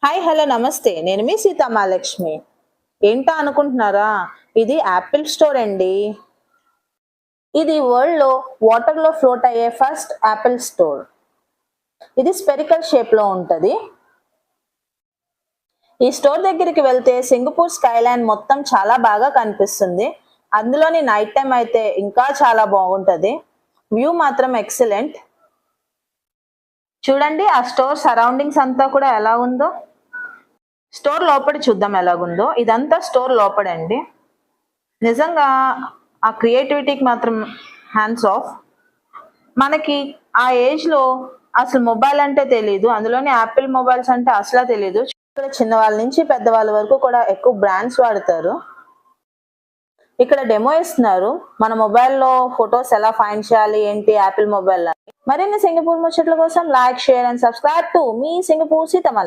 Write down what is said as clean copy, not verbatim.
Hi hello నమస్తే. నేను మీ సీతమహాలక్ష్మి. ఏంటా అనుకుంటున్నారా? ఇది యాపిల్ స్టోర్ అండి. ఇది వరల్డ్‌లో వాటర్‌లో ఫ్లోట్ అయ్యే ఫస్ట్ యాపిల్ స్టోర్. ఇది స్పెరికల్ షేప్‌లో ఉంటది. ఈ స్టోర్ దగ్గరికి వెళ్తే సింగపూర్ స్కైలైన్ మొత్తం చాలా బాగా కనిపిస్తుంది. అందులోని నైట్ టైమ్ అయితే ఇంకా చాలా బాగుంటది. వ్యూ మాత్రం ఎక్సలెంట్. చూడండి ఆ స్టోర్ సరౌండింగ్స్ అంతా కూడా ఎలా ఉందో. స్టోర్ లోపల చూద్దాం ఎలాగుందో. ఇదంతా స్టోర్ లోపడండి. నిజంగా ఆ క్రియేటివిటీకి మాత్రం హ్యాండ్స్ ఆఫ్. మనకి ఆ ఏజ్‌లో అసలు మొబైల్ అంటే తెలీదు. అందులోని యాపిల్ మొబైల్స్ అంటే అసలా తెలీదు. ఇక్కడ చిన్నవాళ్ళ నుంచి పెద్దవాళ్ళ వరకు కూడా ఎక్కువ బ్రాండ్స్ వాడతారు. ఇక్కడ డెమో ఇస్తున్నారు. మన మొబైల్‌లో ఫోటోస్ ఎలా ఫైండ్ చేయాలి, ఏంటి యాపిల్ మొబైల్‌లో అని. మరిన్ని సింగపూర్ ముచ్చట్ల కోసం like, share and subscribe to మీ సింగపూర్ సీతమల్.